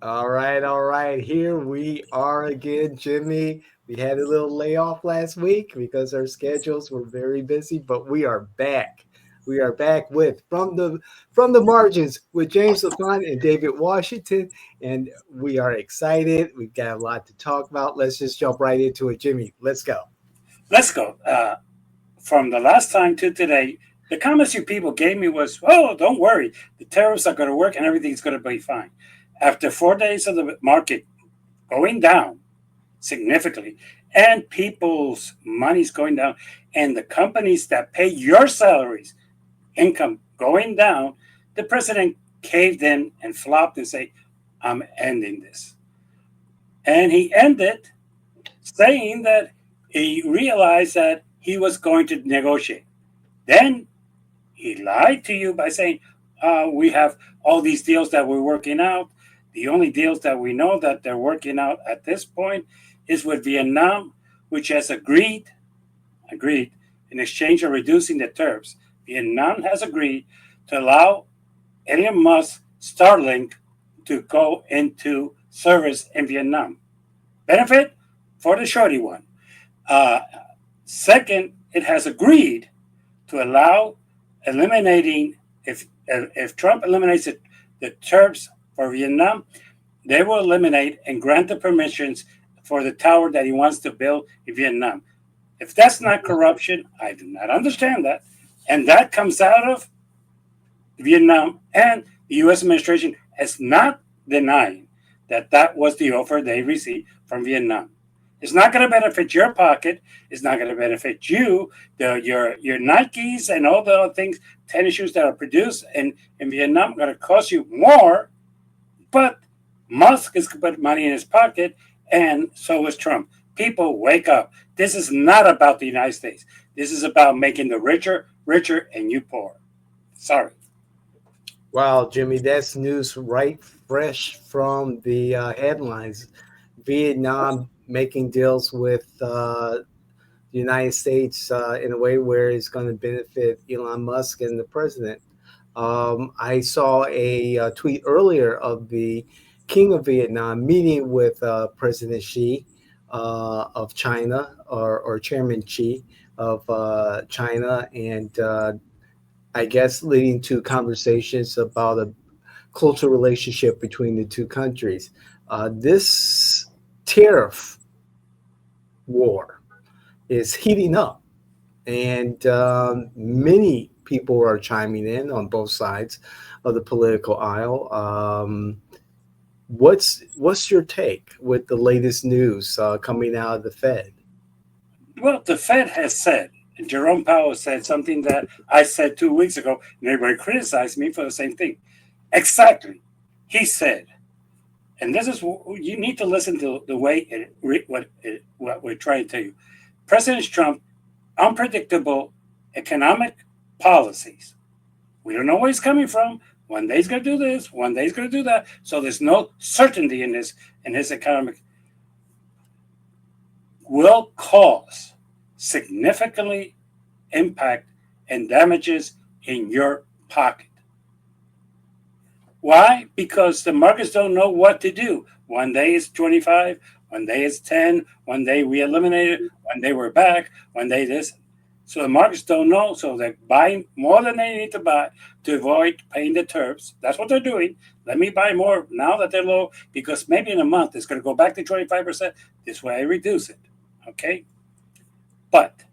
All right, all right. Here we are again, Jimmy. We had a little layoff last week because our schedules were very busy, but we are back. We are back with from the margins with James LaFont and David Washington, and we are excited. We've got a lot to talk about. Let's just jump right into it, Jimmy. Let's go. Let's go. From the last time to today, the comments you people gave me was, "Oh, don't worry, the tariffs are going to work and everything's going to be fine." After 4 days of the market going down significantly, and people's money's going down, and the companies that pay your salaries income going down, the president caved in and flopped and said, "I'm ending this," and he ended saying that he realized that he was going to negotiate. Then he lied to you by saying, we have all these deals that we're working out. The only deals that we know that they're working out at this point is with Vietnam, which has agreed in exchange of reducing the tariffs. Vietnam has agreed to allow Elon Musk Starlink to go into service in Vietnam. Benefit for the shorty one. Uh, Second, it has agreed to allow eliminating if Trump eliminates the tariffs for Vietnam, they will eliminate and grant the permissions for the tower that he wants to build in Vietnam. If that's not corruption, I do not understand that. And that comes out of Vietnam, and the U.S. administration is not denying that that was the offer they received from Vietnam. It's not going to benefit your pocket. It's not going to benefit you. Your Nikes and all the other things, tennis shoes that are produced in Vietnam, are going to cost you more. But Musk is going to put money in his pocket, and so is Trump. People, wake up. This is not about the United States. This is about making the richer richer and you poor. Sorry. Wow, Jimmy, that's news right fresh from the headlines. Vietnam making deals with the United States in a way where it's going to benefit Elon Musk and the president. I saw a, tweet earlier of the King of Vietnam meeting with President Xi of China, or Chairman Xi of China, and I guess leading to conversations about a closer relationship between the two countries. This tariff war is heating up, and many people are chiming in on both sides of the political aisle. What's your take with the latest news coming out of the Fed? Well, the Fed has said, and Jerome Powell said something that I said 2 weeks ago, and everybody criticized me for the same thing. Exactly. He said, and this is you need to listen to the way what we're trying to tell you. President Trump, unpredictable economic policies. We don't know where he's coming from. One day he's going to do this. One day he's going to do that. So there's no certainty in his economic will cause significantly impact and damages in your pocket. Why? Because the markets don't know what to do. One day it's 25, one day it's 10, one day we eliminated, one day we're back, one day this. So the markets don't know, so they're buying more than they need to buy to avoid paying the tariffs. That's what they're doing. Let me buy more now that they're low, because maybe in a month it's going to go back to 25%. This way I reduce it. Okay? But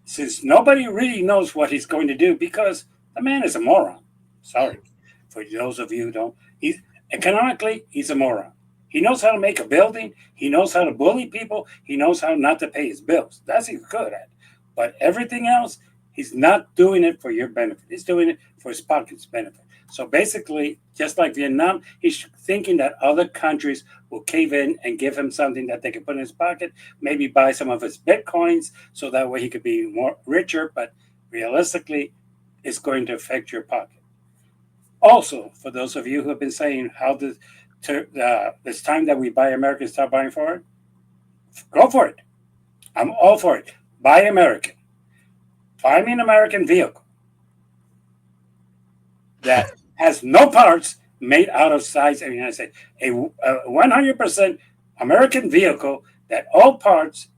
since nobody really knows what he's going to do, because the man is a moron. Sorry. For those of you who don't, economically, he's a moron. He knows how to make a building. He knows how to bully people. He knows how not to pay his bills. That's he's good at. But everything else, he's not doing it for your benefit. He's doing it for his pocket's benefit. So basically, just like Vietnam, he's thinking that other countries will cave in and give him something that they can put in his pocket, maybe buy some of his bitcoins so that way he could be more richer. But realistically, it's going to affect your pocket. Also, for those of you who have been saying how it's time that we buy American, start buying foreign, go for it. I'm all for it. Buy American. Find me an American vehicle that has no parts, made out of size in the United States. A 100% American vehicle that all parts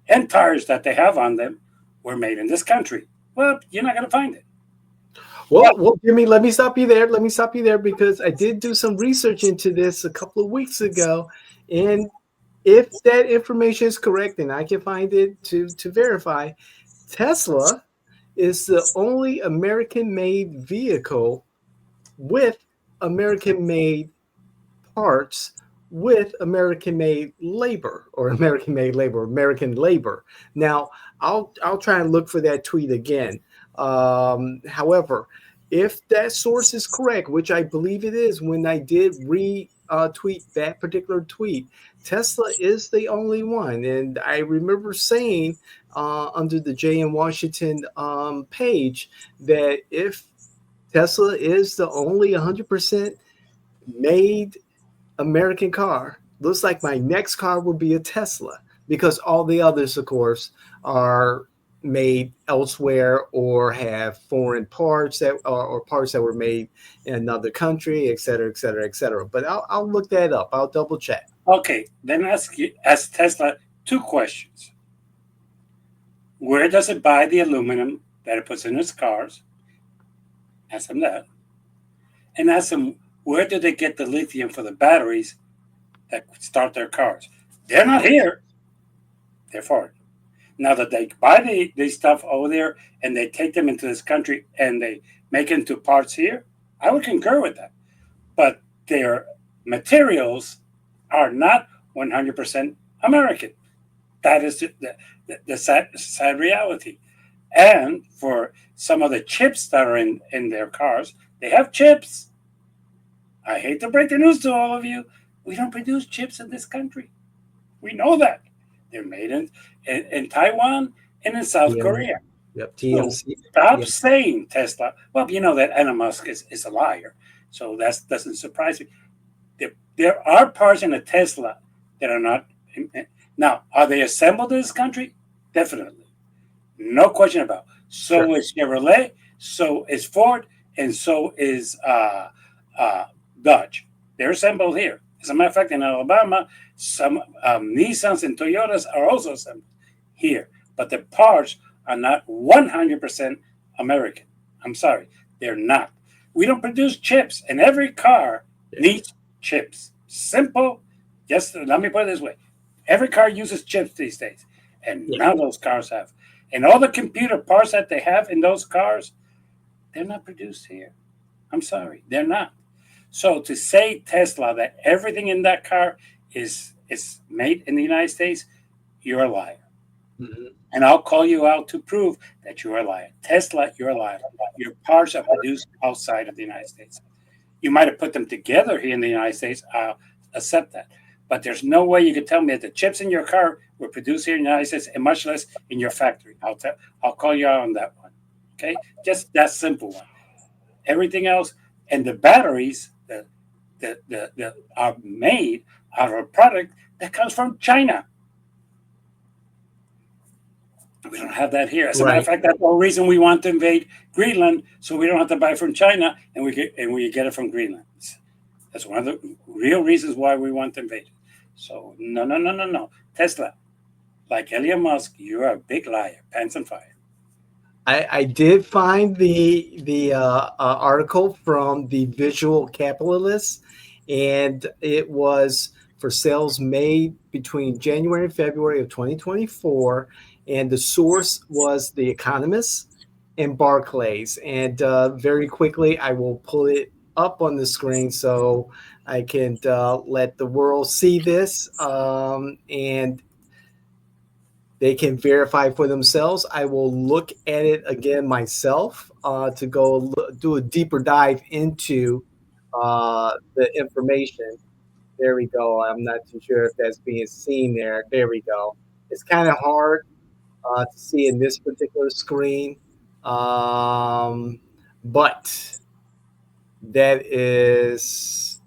and tires that they have on them were made in this country. Well, you're not going to find it. Well, Jimmy, let me stop you there. Let me stop you there because I did do some research into this a couple of weeks ago, and if that information is correct, and I can find it to verify, Tesla is the only American-made vehicle with American-made parts with American-made labor or American labor. Now, I'll try and look for that tweet again. However, if that source is correct, which I believe it is, when I did tweet that particular tweet, Tesla is the only one, and I remember saying under the Jay in Washington page that if Tesla is the only 100% made American car, looks like my next car will be a Tesla because all the others, of course, are made elsewhere or have foreign parts that or parts that were made in another country, et cetera, et cetera, et cetera. But I'll look that up. I'll double check. Okay, then ask Tesla two questions. Where does it buy the aluminum that it puts in its cars? Ask them that. And ask them, where do they get the lithium for the batteries that start their cars? They're not here. They're foreign. Now that they buy the stuff over there and they take them into this country and they make it into parts here, I would concur with that. But their materials are not 100% American. That is the sad reality. And for some of the chips that are in their cars, they have chips. I hate to break the news to all of you. We don't produce chips in this country. We know that. They're made in Taiwan and in South TM, Korea. yep, So TMC. stop TM, saying Tesla. Well, you know that Elon Musk is a liar. So that doesn't surprise me. There are parts in a Tesla that are not. Now, are they assembled in this country? Definitely. No question about it. sure. So is Chevrolet, so is Ford, and so is Dodge. They're assembled here. As a matter of fact, in Alabama, some Nissans and Toyotas are also assembled here. But the parts are not 100% American. I'm sorry, they're not. We don't produce chips, and every car Yeah, needs chips. Simple. Just let me put it this way: every car uses chips these days, and yeah, now those cars have. And all the computer parts that they have in those cars, they're not produced here. I'm sorry, they're not. So to say Tesla that everything in that car is made in the United States, you're a liar. mhm, And I'll call you out to prove that you're a liar. Tesla, you're a liar. Your parts are produced outside of the United States. You might have put them together here in the United States. I'll accept that. But there's no way you could tell me that the chips in your car were produced here in the United States, and much less in your factory. I'll call you out on that one. Okay, just that simple one. Everything else and the batteries that are made out of a product that comes from China. We don't have that here. As a matter of right. fact, that's the whole reason we want to invade Greenland, so we don't have to buy from China, and we get it from Greenland. That's one of the real reasons why we want to invade. So no, no, no, no, no. Tesla, like Elon Musk, you're a big liar, pants on fire. I did find the article from the Visual Capitalist, and it was for sales made between January and February of 2024, and the source was The Economist and Barclays. And very quickly, I will pull it up on the screen so I can let the world see this. And they can verify for themselves. I will look at it again myself to go do a deeper dive into the information. There we go. I'm not too sure if that's being seen there. There we go. It's kind of hard to see in this particular screen, um, but that is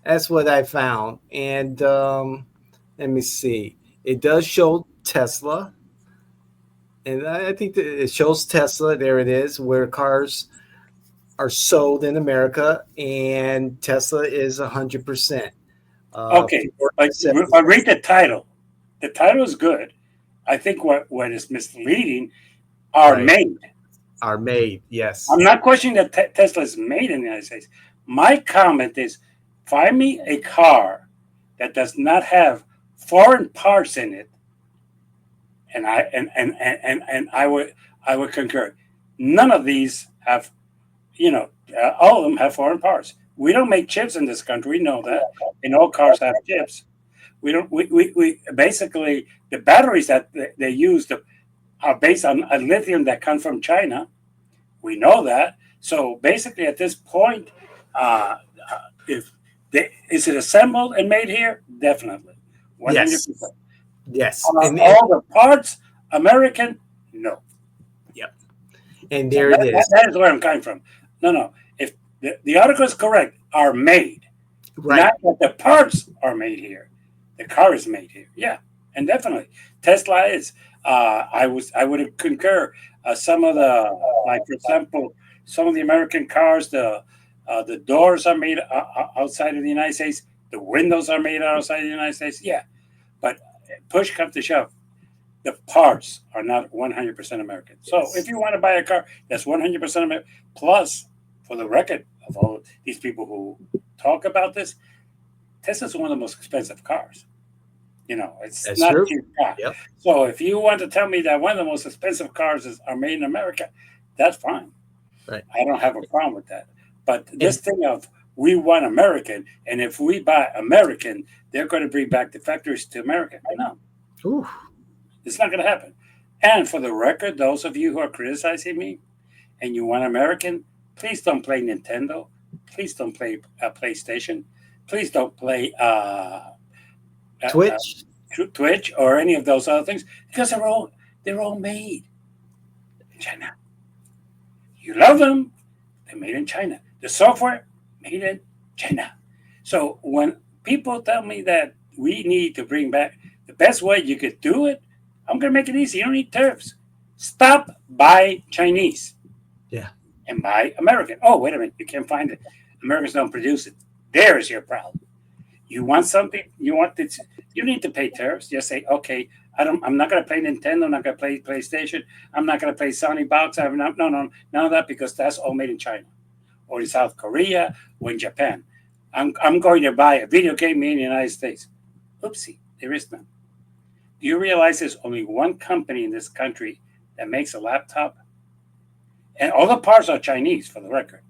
that's what I found. And let me see. It does show Tesla, and I think that it shows Tesla. There it is, where cars are sold in America, and Tesla is 100%. Okay, Ford but is if I 70%. read the title, the title is good. I think what is misleading are Right. made. Are made. I'm Yes. not questioning that Tesla is made in the United States. My comment is find me a car that does not have foreign parts in it, and I would concur. None of these have, all of them have foreign parts. We don't make chips in this country. We know that, and all cars have chips. We don't. We basically the batteries that they use are based on a lithium that comes from China. We know that. So basically, at this point, if is it assembled and made here? Definitely, 100%. Yes. Yes. And All the parts American? No. yep. And So there it is. that is where I'm coming from. No, no. If the article is correct, are made, Right. not that the parts are made here. The car is made here. Yeah, and definitely Tesla is. I would concur. Some of the like for example, some of the American cars, the doors are made outside of the United States. The windows are made outside of the United States. Yeah, but push comes to shove, the parts are not 100% American. So if Yes. you want to buy a car that's 100% American, plus, for the record of all these people who talk about this, Tesla's one of the most expensive cars. It's That's not a true. cheap car. Yep. So if you want to tell me that one of the most expensive cars are made in America, that's fine. Right. I don't have a problem with that. But this And thing of we want American, and if we buy American, they're going to bring back the factories to America. No, ooh, it's not going to happen. And for the record, those of you who are criticizing me and you want American, please don't play Nintendo. Please don't play PlayStation. Please don't play uh, Twitch. Twitch or any of those other things because they're all made in China. You love them, they're made in China. The software made in China. So when people tell me that we need to bring back the best way you could do it, I'm going to make it easy. You don't need tariffs. Stop buy Chinese Yeah. and buy American. Oh, wait a minute. You can't find it. Americans don't produce it. There's your problem. You want something, you want this, you need to pay tariffs. Just say, okay, I'm not gonna play Nintendo, I'm not gonna play PlayStation, I'm not gonna play Sony box, I'm not no none of that because that's all made in China or in South Korea or in Japan. I'm going to buy a video game made in the United States. Oopsie, there is none. Do you realize there's only one company in this country that makes a laptop? And all the parts are Chinese, for the record.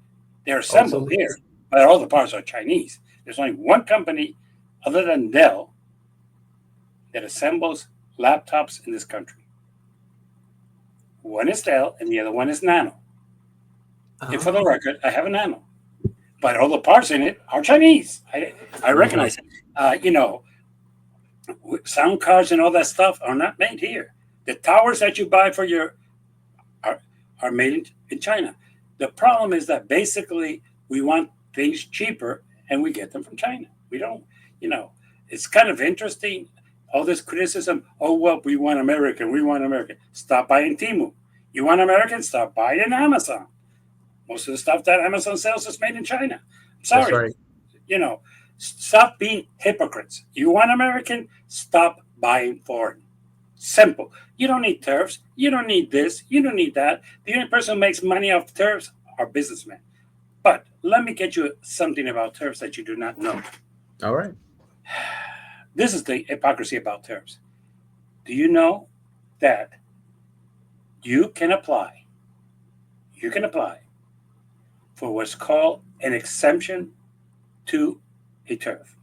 They're Also, assembled here, but all the parts are Chinese. There's only one company other than Dell that assembles laptops in this country. One is Dell and the other one is Nano. And for the oh, record, I have a Nano, but all the parts in it are Chinese. I mhm. recognize it. Sound cards and all that stuff are not made here. The towers that you buy for your are, are made in China. The problem is that basically we want things cheaper and we get them from China. We don't, you know, it's kind of interesting. All this criticism, oh, well, we want American, we want American. Stop buying Timu. You want American? Stop buying Amazon. Most of the stuff that Amazon sells is made in China. I'm That's sorry. right. Stop being hypocrites. You want American? Stop buying foreign. Simple. You don't need tariffs. You don't need this. You don't need that. The only person who makes money off tariffs are businessmen. But let me get you something about tariffs that you do not know. All right. This is the hypocrisy about tariffs. Do you know that you can apply? You can apply for what's called an exemption to a tariff.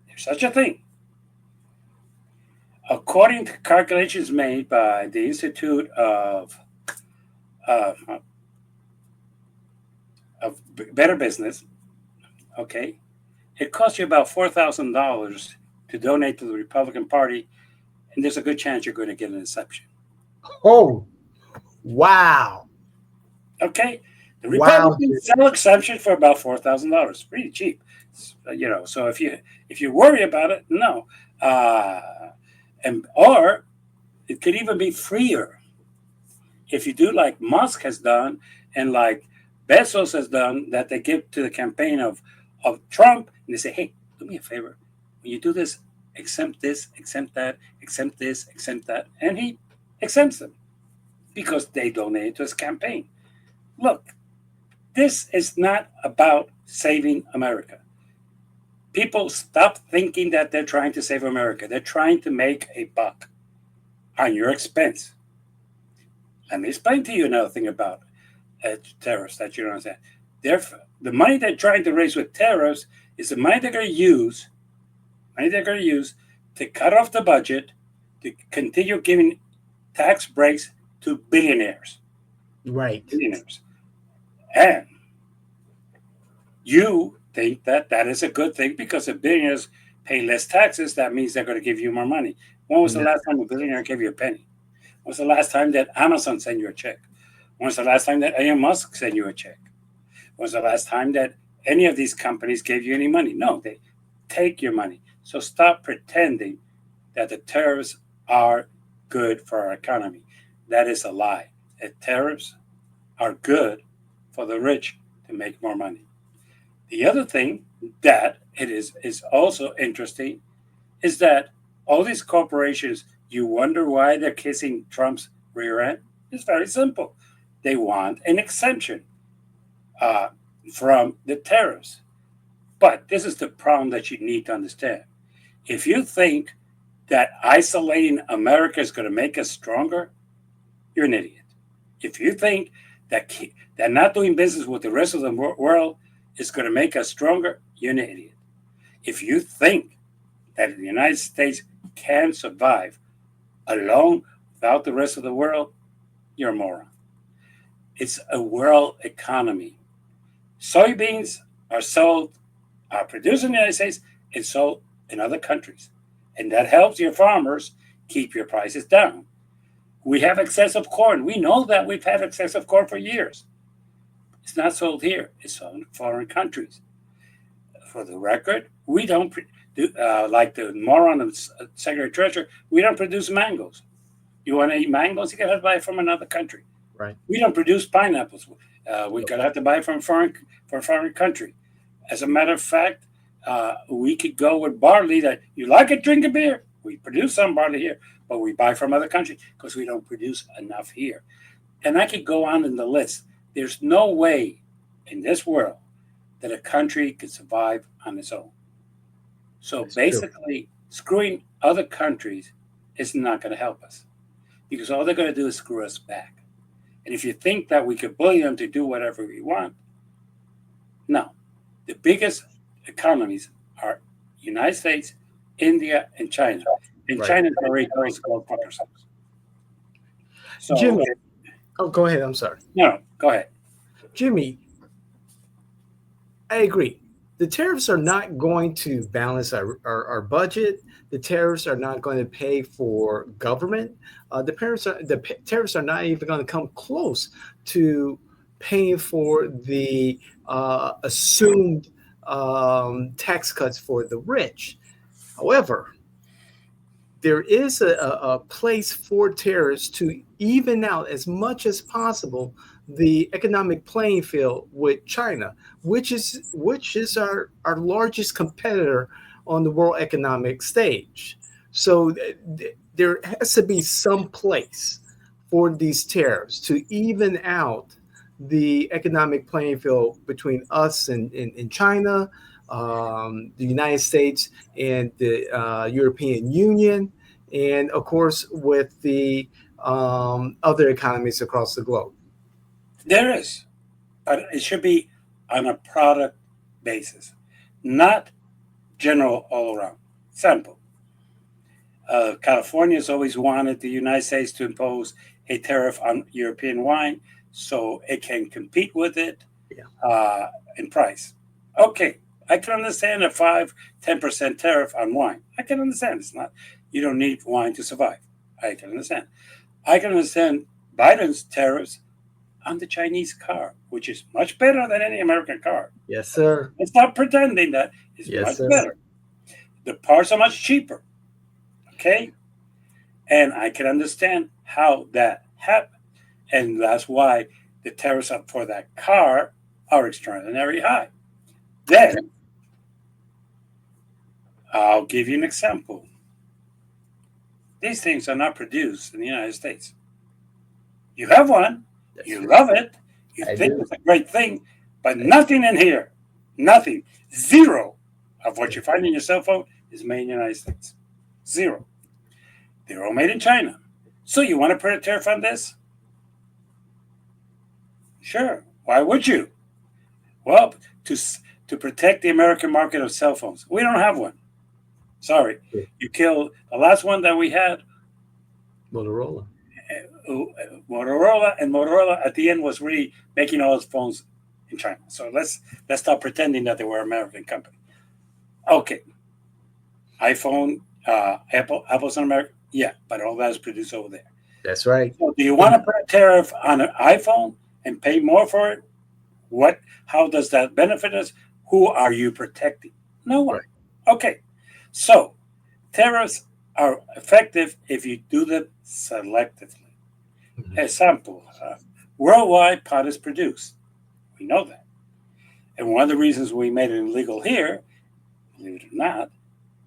There's such a thing. According to calculations made by the Institute uh, of Better Business, okay, it costs you about $4,000 to donate to the Republican Party, and there's a good chance you're going to get an exception. Oh, wow. Okay, the Wow. Republicans sell exceptions for about $4,000, pretty cheap. So if you worry about it, no, and or it could even be freer if you do like Musk has done and like Bezos has done that they give to the campaign of Trump, and they say, hey, do me a favor. When you do this, exempt that, exempt this, exempt that. And he exempts them because they donated to his campaign. Look, this is not about saving America. People stop thinking that they're trying to save America. They're trying to make a buck on your expense. Let me explain to you another thing about tariffs that you don't understand. The money they're trying to raise with tariffs is the money they're going to use, to cut off the budget, to continue giving tax breaks to billionaires. Right. Billionaires. And you think that that is a good thing because if billionaires pay less taxes, that means they're going to give you more money. When was the No. last time a billionaire gave you a penny? When was the last time that Amazon sent you a check? When was the last time that Elon Musk sent you a check? When was the last time that any of these companies gave you any money? No, they take your money. So stop pretending that the tariffs are good for our economy. That is a lie. The tariffs are good for the rich to make more money. The other thing that it is also interesting is that all these corporations, you wonder why they're kissing Trump's rear end? It's very simple. They want an exemption uh, from the tariffs. But this is the problem that you need to understand. If you think that isolating America is going to make us stronger, you're an idiot. If you think that not doing business with the rest of the world is going to make us stronger, you're an idiot. If you think that the United States can survive alone without the rest of the world, you're a moron. It's a world economy. Soybeans are produced in the United States and sold in other countries. And that helps your farmers keep your prices down. We have excessive corn. We know that we've had excessive corn for years. It's not sold here. It's sold in foreign countries. For the record, we don't like the moron of Secretary Treasurer. We don't produce mangoes. You want to eat mangoes? You got to buy it from another country. Right. We don't produce pineapples. We gotta have to buy it from a foreign country. As a matter of fact, we could go with barley. That you like it, drink a beer. We produce some barley here, but we buy from other countries because we don't produce enough here. And I could go on in the list. There's no way in this world that a country could survive on its own. So That's true. basically, screwing other countries is not going to help us because all they're going to do is screw us back. And if you think that we could bully them to do whatever we want, no. The biggest economies are United States, India, and China. And Right. China's already told us to go fuck ourselves. So, Jimmy. Oh, go ahead. I'm sorry. no, go ahead. Jimmy, I agree. The tariffs are not going to balance our budget. The tariffs are not going to pay for government. The tariffs are not even going to come close to paying for the assumed tax cuts for the rich. However, there is a place for tariffs to even out as much as possible the economic playing field with China, which is our largest competitor on the world economic stage. So there has to be some place for these tariffs to even out the economic playing field between us and China, the United States, and the European Union, and of course with the other economies across the globe. There is, but it should be on a product basis, not general all around. Example, California has always wanted the United States to impose a tariff on European wine so it can compete with it Yeah. in price. Okay, I can understand a 5-10% tariff on wine. I can understand. It's not, you don't need wine to survive. I can understand. I can understand Biden's tariffs on the Chinese car, which is much better than any American car. Yes, sir. And stop pretending that it's Yes, much sir. better. The parts are much cheaper. Okay? And I can understand how that happened. And that's why the tariffs up for that car are extraordinarily high. Then I'll give you an example. These things are not produced in the United States. You have one, That's you right. love it, you I think do. it's a great thing, but I do. nothing in here, nothing, zero of what Yeah. you find in your cell phone is made in the United States. Zero. They're all made in China. So you want to put a tariff on this? Sure. Why would you? Well, to to protect the American market of cell phones. We don't have one. Sorry. Yeah. You killed the last one that we had, Motorola. Motorola, and Motorola at the end was really making all its phones in China. So let's stop pretending that they were an American company. Okay, iPhone, Apple's in America. Yeah, but all that is produced over there. That's right. So do you want to put a tariff on an iPhone and pay more for it? What? How does that benefit us? Who are you protecting? No one. Right. Okay, so tariffs are effective if you do them selectively. Mhm. Example, worldwide pot is produced. We know that. And one of the reasons we made it illegal here, believe it or not,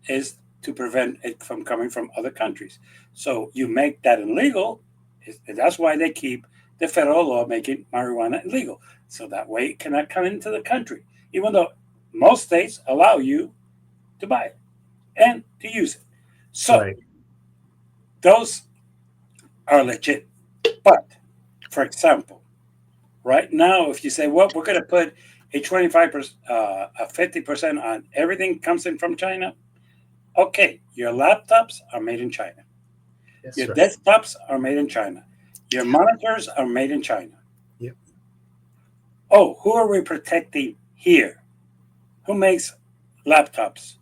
is to prevent it from coming from other countries. So you make that illegal. That's why they keep the federal law making marijuana illegal. So that way it cannot come into the country, even though most states allow you to buy it and to use it. So Right. those are legit. But, for example, right now, if you say, well, we're going to put a 25%, a 50% on everything comes in from China, okay, your laptops are made in China. Your That's right. desktops are made in China. Your monitors are made in China. Yep. Oh, who are we protecting here? Who makes laptops?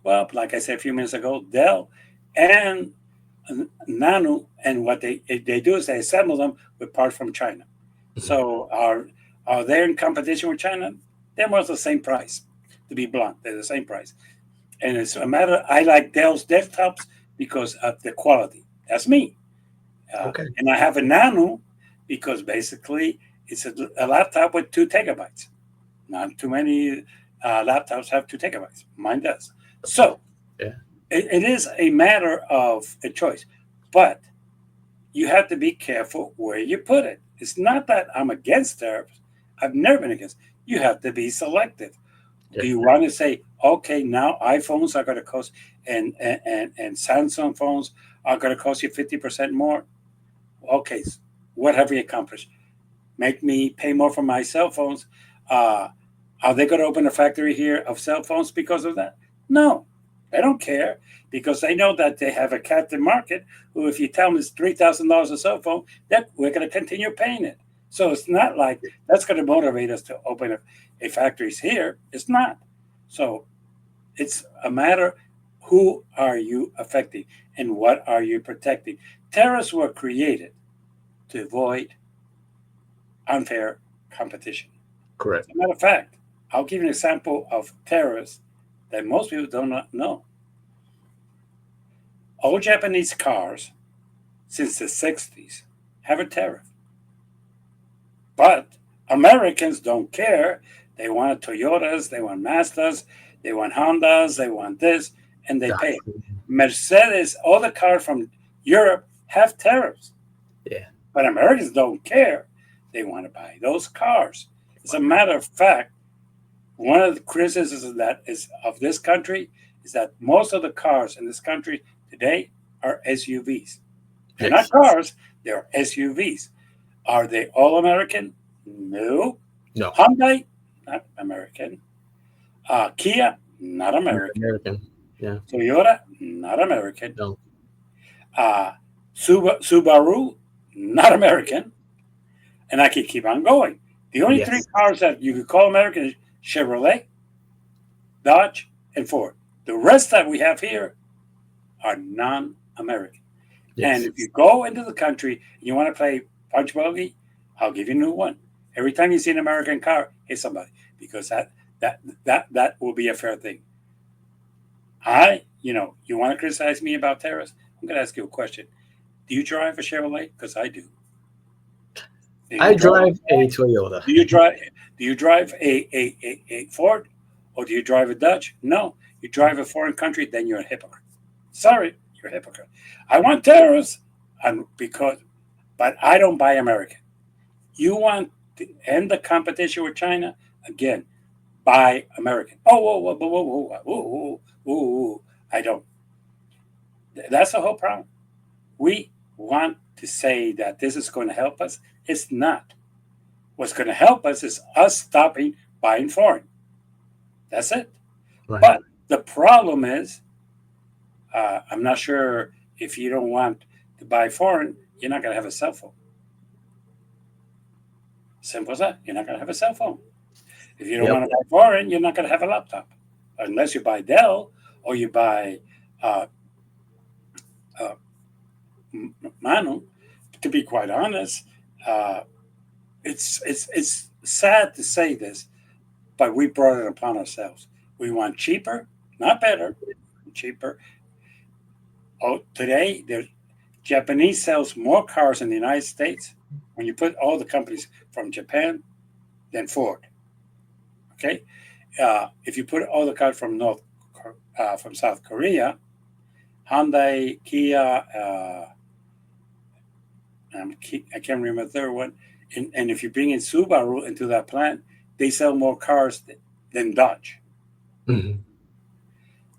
Well, like I said a few minutes ago, Dell and Nano, and what they do is they assemble them with parts from China. Mhm. So are they in competition with China? They're almost the same price. To be blunt, they're the same price. And it's a matter. I like Dell's desktops because of the quality. That's me. Okay. And I have a Nano because basically it's a laptop with 2 terabytes. Not too many laptops have 2 terabytes. Mine does. Okay. So Yeah. it is a matter of a choice, but you have to be careful where you put it. It's not that I'm against tariffs. I've never been against. You have to be selective. Do That's you right. want to say, okay, now iPhones are going to cost and Samsung phones are going to cost you 50% more? Okay, what have we accomplished? Make me pay more for my cell phones. Uh, are they going to open a factory here of cell phones because of that? No, they don't care because they know that they have a captive market who, if you tell them it's $3,000 a cell phone, that we're going to continue paying it. So it's not like that's going to motivate us to open a factories here. It's not. So it's a matter who are you affecting and what are you protecting. Tariffs were created to avoid unfair competition. As Correct. a matter of fact, I'll give you an example of tariffs that most people do not know. All Japanese cars since the 60s have a tariff, but Americans don't care. They want Toyotas, they want Mazdas, they want Hondas, they want this, and they pay. That's- Mercedes, all the cars from Europe have tariffs, Yeah. but Americans don't care. They want to buy those cars. As a matter of fact, one of the criticisms that is of this country is that most of the cars in this country today are SUVs. They're not Yes. cars, they're SUVs. Are they all American? No. No. Hyundai, not American. Kia, not Not American. American. Yeah. Toyota, not American. No. Uh, Subaru, not American. And I could keep on going. The only three Yes. cars that you could call American is Chevrolet, Dodge, and Ford. The rest that we have here are non-American. And Yes. if you go into the country and you want to play punch buggy, I'll give you a new one. Every time you see an American car, hit somebody because that will be a fair thing. You want to criticize me about tariffs? I'm going to ask you a question. Do you drive a Chevrolet? Because I do. Do you I drive? drive a Toyota. Do you drive? Do you drive a Ford or do you drive a Dodge? No. You drive a foreign country, then you're a hypocrite. Sorry, you're a hypocrite. I want tariffs, and because, but I don't buy American. You want to end the competition with China? Again, buy American. Oh, whoa, whoa, whoa, whoa, whoa, whoa, whoa, whoa. I don't. That's the whole problem. We want to say that this is going to help us. It's not. What's going to help us is us stopping buying foreign. That's it. Right. But the problem is, I'm not sure if you don't want to buy foreign, you're not going to have a cell phone. Simple as that. You're not going to have a cell phone. If you don't Yep. want to buy foreign, you're not going to have a laptop, unless you buy Dell or you buy uh, uh, Manu. To be quite honest, uh, it's sad to say this, but we brought it upon ourselves. We want cheaper, not better, cheaper. Oh, today the Japanese sells more cars in the United States when you put all the companies from Japan than Ford. Okay, if you put all the cars from from South Korea, Hyundai, Kia, I can't remember the third one, and if you bring in Subaru into that plant, they sell more cars than Dodge. Mhm.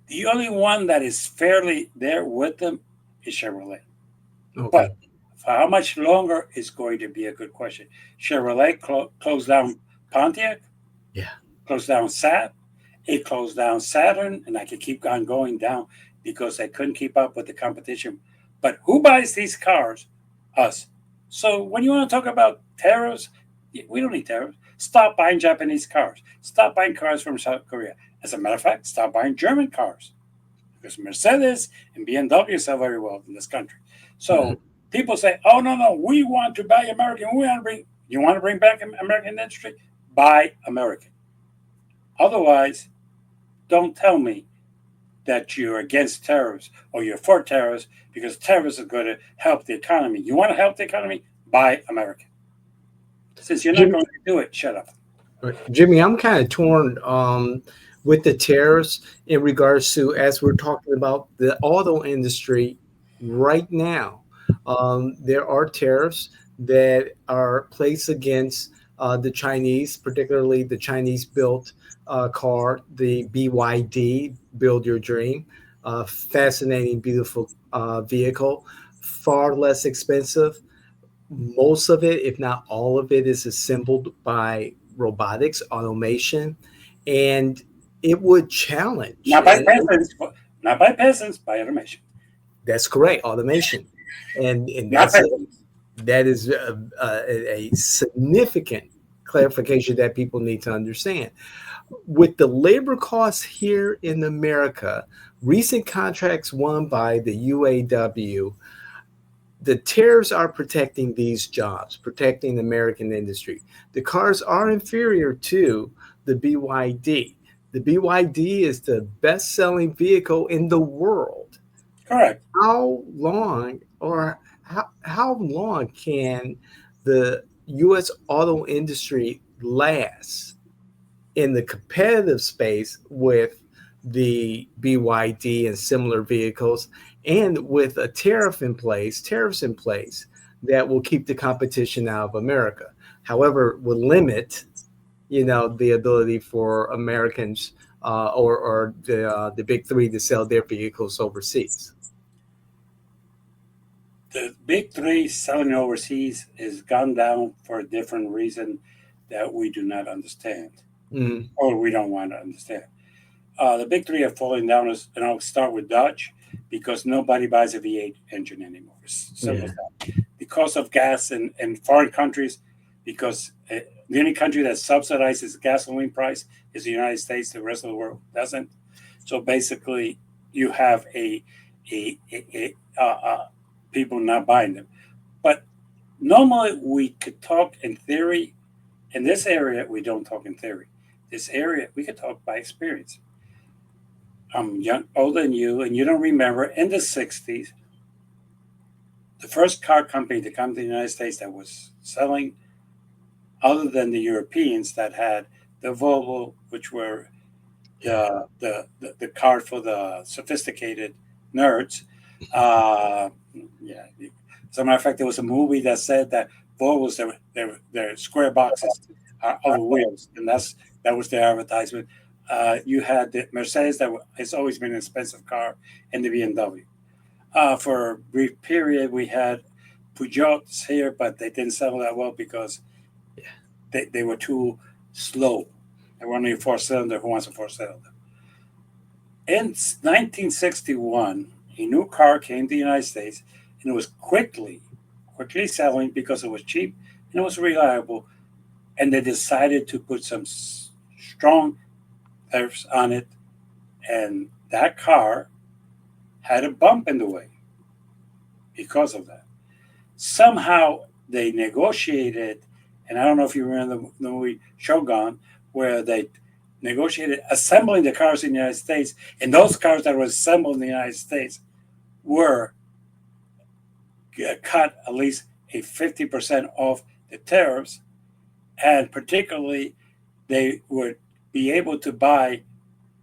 The only one that is fairly there with them is Chevrolet. But Okay. for how much longer is going to be a good question. Chevrolet closed down Pontiac, Yeah. closed down Saab, it closed down Saturn, and I could keep on going down because they couldn't keep up with the competition. But who buys these cars? Us. So when you want to talk about tariffs, we don't need tariffs. Stop buying Japanese cars. Stop buying cars from South Korea. As a matter of fact, stop buying German cars because Mercedes and BMW sell very well in this country. Mhm. So people say, "Oh no, no, we want to buy American. We want to bring. You want to bring back American industry? Buy American. Otherwise, don't tell me that you're against tariffs or you're for tariffs because tariffs are going to help the economy. You want to help the economy? Buy American. Since you're not Jimmy, going to do it, shut up." right. Jimmy, I'm kind of torn with the tariffs in regards to as we're talking about the auto industry right now. There are tariffs that are placed against the Chinese, particularly the Chinese built car, the BYD, Build Your Dream. Fascinating, beautiful vehicle, far less expensive. Most of it, if not all of it, is assembled by robotics, automation, and it would challenge. Not by peasants, not by peasants, by automation. That's correct, automation, and Not peasants. that is a significant clarification that people need to understand. With the labor costs here in America, recent contracts won by the UAW, the tariffs are protecting these jobs, protecting the American industry. The cars are inferior to the BYD. The BYD is the best selling vehicle in the world. Correct. How long can the US auto industry last in the competitive space with the BYD and similar vehicles, and with a tariffs in place that will keep the competition out of America. However, will limit, the ability for Americans or the big three to sell their vehicles overseas. The big three selling overseas has gone down for a different reason that we do not understand Mm, or we don't want to understand. The big three are falling down, and I'll start with Dodge because nobody buys a V8 engine anymore. It's simple yeah, as that. Because of gas in foreign countries, because the only country that subsidizes gasoline price is the United States. The rest of the world doesn't. So basically, you have people not buying them. But normally, we could talk in theory. In this area, we don't talk in theory. This area, we could talk by experience. I'm young, older than you, and you don't remember in the '60s, the first car company to come to the United States that was selling other than the Europeans that had the Volvo, which were Yeah. the car for the sophisticated nerds. Uh, yeah. As a matter of fact, there was a movie that said that Volvos their square boxes of wheels, and that was their advertisement. You had the Mercedes has always been an expensive car, and the BMW. For a brief period, we had Peugeots here, but they didn't sell that well because Yeah. they were too slow. They were only a four cylinder. Who wants a four cylinder? In 1961, a new car came to the United States, and it was quickly selling because it was cheap and it was reliable. And they decided to put some strong tariffs on it, and that car had a bump in the way because of that. Somehow they negotiated, and I don't know if you remember the movie Shogun, where they negotiated assembling the cars in the United States, and those cars that were assembled in the United States were cut at least a 50% off the tariffs, and particularly they would be able to buy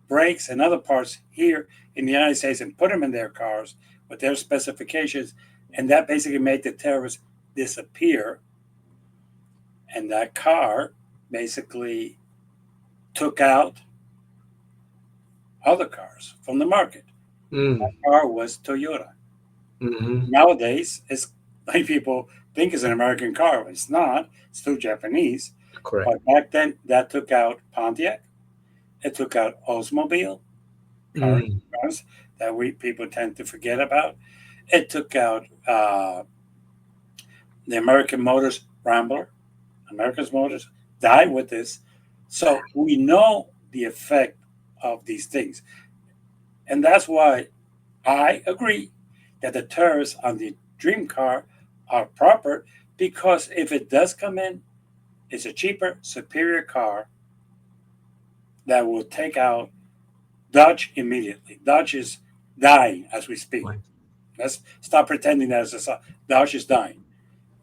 brakes and other parts here in the United States and put them in their cars with their specifications, and that basically made the tariffs disappear, and that car basically took out other cars from the market. Mm. Car was Toyota. Hmm. Nowadays, it's like people think it's an American car. It's not. It's still Japanese. Correct. But back then, that took out Pontiac. It took out Oldsmobile Mm. cars that we people tend to forget about. It took out the American Motors Rambler. America's Motors died with this. So we know the effect of these things. And that's why I agree that the tariffs on the dream car are proper, because if it does come in, it's a cheaper, superior car that will take out Dodge immediately. Dodge is dying as we speak. Right. Let's stop pretending that it's a Dodge is dying.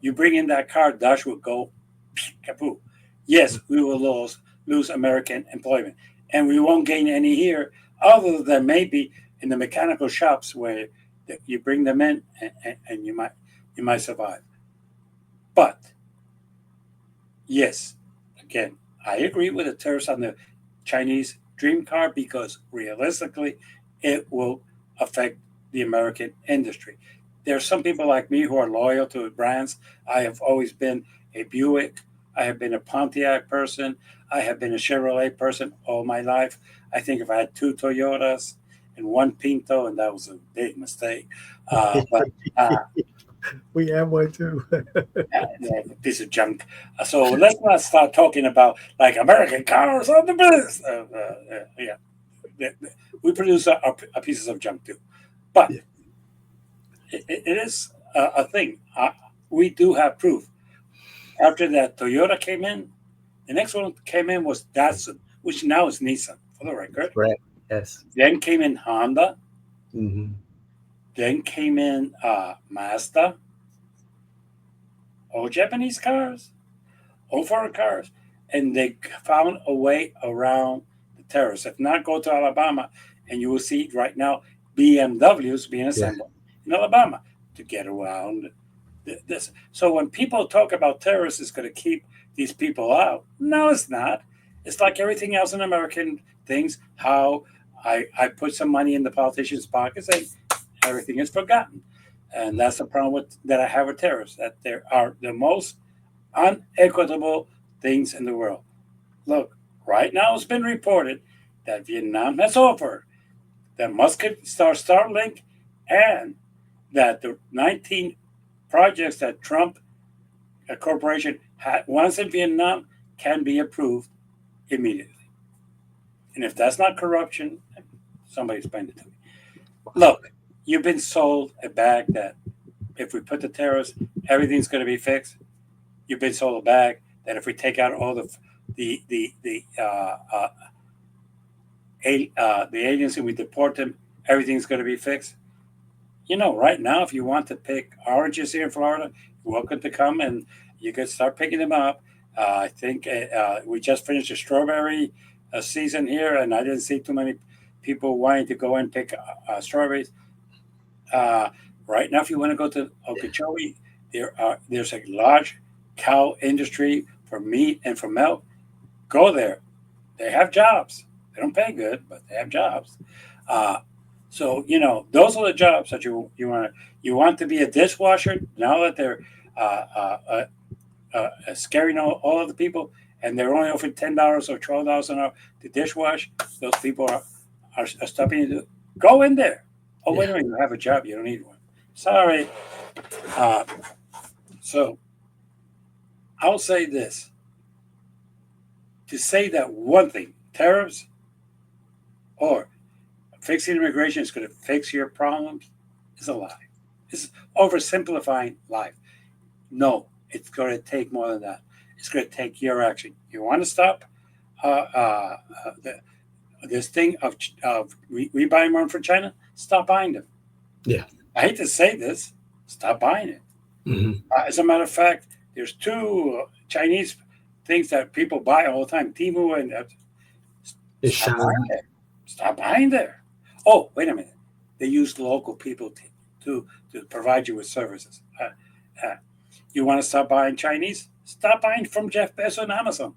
You bring in that car, Dodge will go kaput. Yes, we will lose American employment, and we won't gain any here, other than maybe in the mechanical shops where you bring them in, and you might survive. But yes, again, I agree with the tariffs on the Chinese dream car because realistically, it will affect the American industry. There are some people like me who are loyal to brands. I have always been a Buick. I have been a Pontiac person. I have been a Chevrolet person all my life. I think if I had two Toyotas and one Pinto, and that was a big mistake. But We have one too. a piece of junk. So let's not start talking about like American cars on the business. Yeah, we produce our pieces of junk too, but Yeah. it is a thing. We do have proof. After that, Toyota came in. The next one came in was Datsun, which now is Nissan, for the record. Correct. Yes. Then came in Honda. Hmm. Then came in Mazda. All Japanese cars, all foreign cars, and they found a way around the tariffs. If not, go to Alabama, and you will see right now BMWs being Yeah. assembled in Alabama to get around this. So when people talk about terrorists, it's going to keep these people out. No, it's not. It's like everything else in American things. How I put some money in the politicians' pockets and everything is forgotten. And that's the problem that I have with terrorists, that there are the most unequitable things in the world. Look, right now it's been reported that Vietnam has offered that Musk could start Starlink, and that the 19 projects that Trump corporation had once in Vietnam can be approved immediately. And if that's not corruption, somebody explain it to me. Look, you've been sold a bag that if we put the tariffs, everything's going to be fixed. You've been sold a bag that if we take out all the aliens and we deport them, everything's going to be fixed. Right now, if you want to pick oranges here in Florida, you're welcome to come and you can start picking them up. I think we just finished the strawberry season here, and I didn't see too many people wanting to go and pick strawberries. Uh, right now, if you want to go to Okeechobee, there's a large cow industry for meat and for milk. Go there. They have jobs. They don't pay good, but they have jobs. Uh, so those are the jobs that you want to be a dishwasher. Now that they're uh, uh, uh, scaring all of the people, and they're only offering $10 or $12 an hour to dishwash. Those people are stopping you to go in there. Oh, wait Yeah. a minute, you have a job, you don't need one. Sorry. Uh, so I'll say this: to say that one thing, tariffs or fixing immigration is going to fix your problems, is a lie. It's oversimplifying life. No, it's going to take more than that. It's going to take your action. You want to stop uh, uh, the, this thing of we buying more from China? Stop buying them. Yeah. I hate to say this. Stop buying it. Hmm. As a matter of fact, there's two Chinese things that people buy all the time: Timu and It's stop buying Shanghai. there. Stop buying there. Oh, wait a minute. They use local people to provide you with services. You want to stop buying Chinese? Stop buying from Jeff Bezos and Amazon.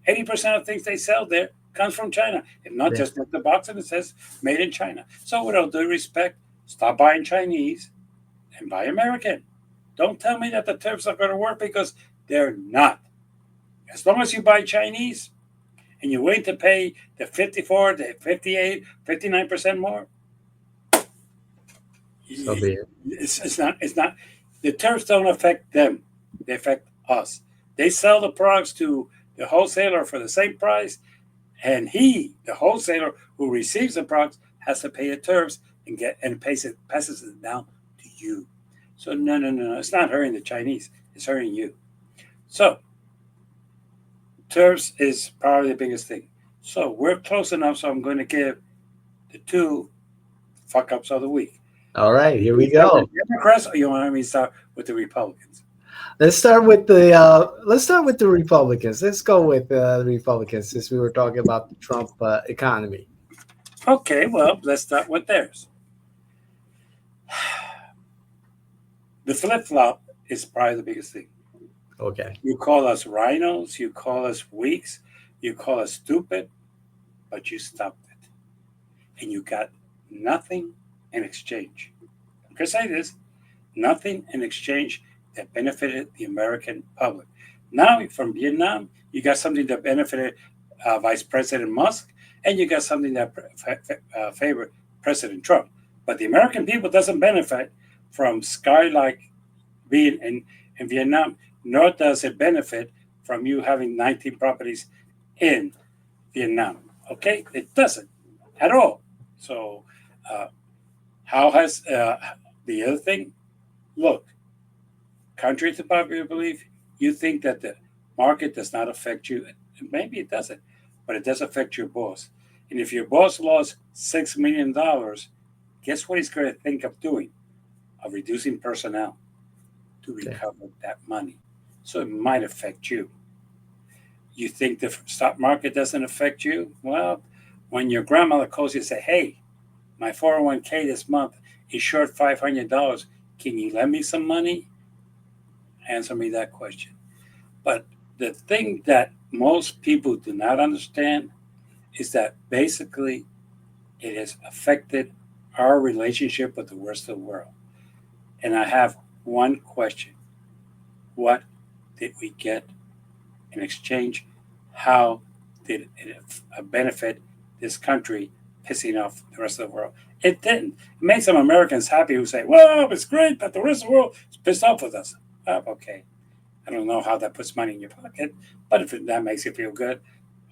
80% of things they sell there comes from China. If not, Yeah. just look at the box and it says made in China. So, with all due respect, stop buying Chinese and buy American. Don't tell me that the tariffs are going to work because they're not. As long as you buy Chinese and you're willing to pay the 54, the 58, 59% more, So be it. it's not the tariffs don't affect them, they affect us. They sell the products to the wholesaler for the same price, and the wholesaler who receives the products, has to pay the tariffs and passes it down to you. So no, it's not hurting the Chinese, it's hurting you. So tariffs is probably the biggest thing. So we're close enough, so I'm going to give the two fuck ups of the week. All right, here You we start with go. the Democrats, or you want me to start with the Republicans? Let's start with the Republicans. Let's go with the Republicans since we were talking about the Trump economy. Okay, well, let's start with theirs. The flip flop is probably the biggest thing. Okay. You call us rhinos, you call us weaks, you call us stupid, but you stopped it. And you got nothing in exchange. I'm going to say this: nothing in exchange that benefited the American public. Now, from Vietnam, you got something that benefited Vice President Musk, and you got something that favored President Trump. But the American people doesn't benefit from Sky like being in Vietnam, nor does it benefit from you having 19 properties in Vietnam. Okay, it doesn't at all. So, uh, how has the other thing? Look, contrary to popular belief, you think that the market does not affect you. Maybe it doesn't, but it does affect your boss. And if your boss lost $6 million, guess what he's going to think of doing? Of reducing personnel to Okay. recover that money. So it might affect you. You think the stock market doesn't affect you? Well, when your grandmother calls you and say, "Hey, my 401k this month is short $500. Can you lend me some money?" Answer me that question. But the thing that most people do not understand is that basically it has affected our relationship with the rest of the world. And I have one question: what did we get in exchange? How did it benefit this country pissing off the rest of the world? It didn't. It made some Americans happy who say, "Well, it's great that the rest of the world is pissed off with us." Okay. I don't know how that puts money in your pocket, but if that makes you feel good,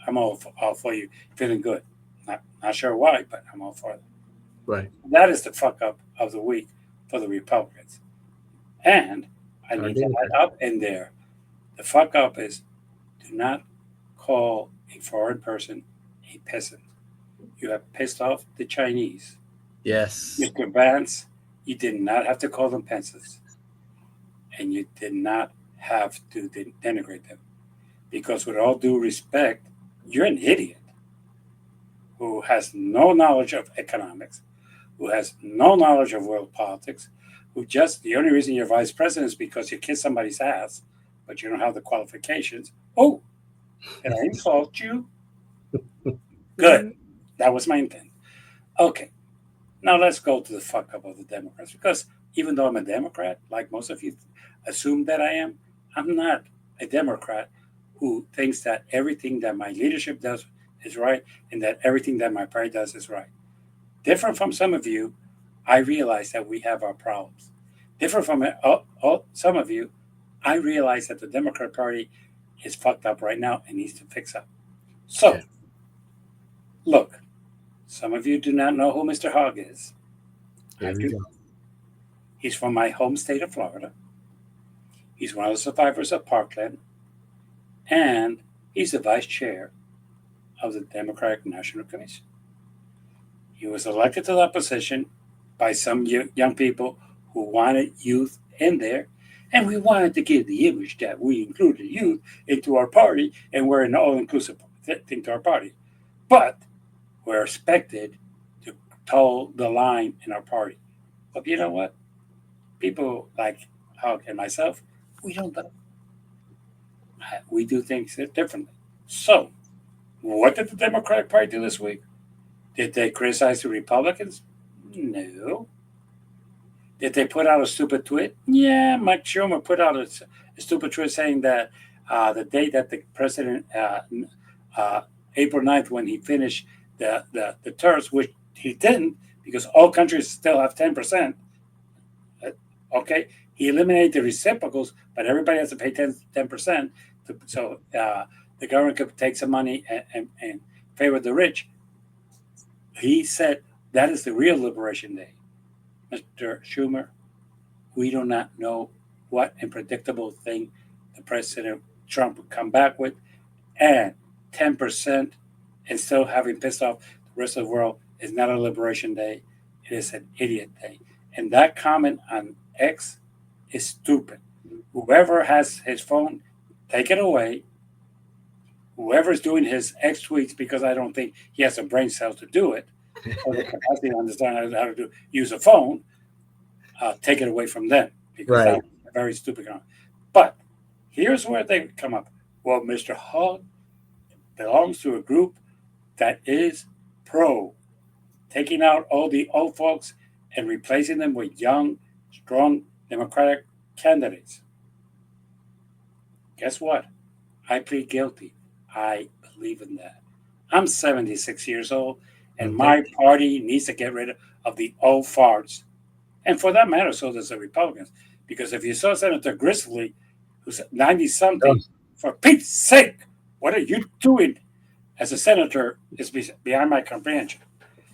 I'm all for you feeling good. Not sure why, but I'm all for it. Right. That is the fuck up of the week for the Republicans. And I I need to agree with add that. up in there. The fuck up is, do not call a foreign person a peasant. You have pissed off the Chinese. Yes. Mr. Vance, you did not have to call them peasants, and you did not have to denigrate them because, with all due respect, you're an idiot who has no knowledge of economics, who has no knowledge of world politics, who just the only reason you're vice president is because you kiss somebody's ass, but you don't have the qualifications. Oh, did I insult you? Good. That was my intent. Okay, now let's go to the fuck up of the Democrats. Because even though I'm a Democrat, like most of you assume that I am, I'm not a Democrat who thinks that everything that my leadership does is right and that everything that my party does is right. Different from some of you, I realize that we have our problems. Different from some of you, I realize that the Democrat Party is fucked up right now and needs to fix up. So, Yeah. look, some of you do not know who Mr. Hogg is. I Here we do. go. He's from my home state of Florida. He's one of the survivors of Parkland, and he's the vice chair of the Democratic National Commission. He was elected to that position by some young people who wanted youth in there, and we wanted to give the image that we included youth into our party and we're an all-inclusive thing to our party. But we're expected to toe the line in our party. But you know what? People like Hogg and myself, we don't know. We do things differently. So, what did the Democratic Party do this week? Did they criticize the Republicans? No. Did they put out a stupid tweet? Yeah, Mike Schumer put out a stupid tweet saying that the date that the president, uh, April 9th, when he finished the tariffs, which he didn't because all countries still have 10%. Okay, he eliminated the reciprocals, but everybody has to pay 10%. So the government could take some money and favor the rich. He said that is the real Liberation Day. Mr. Schumer, we do not know what unpredictable thing the President Trump would come back with. And 10% and still having pissed off the rest of the world is not a Liberation Day. It is an idiot day. And that comment on X is stupid. Whoever has his phone, take it away. Whoever's doing his X tweets, because I don't think he has the brain cells to do it, or the capacity to understand how to use a phone, take it away from them because Right. that's a very stupid comment. But here's where they come up. Well, Mr. Hogg belongs to a group that is pro taking out all the old folks and replacing them with young, strong Democratic candidates. Guess what? I plead guilty. I believe in that. I'm 76 years old, and Okay. my party needs to get rid of the old farts. And for that matter, so does the Republicans. Because if you saw Senator Grizzly, who's 90 Oh, something, for Pete's sake, what are you doing as a senator is beyond my comprehension.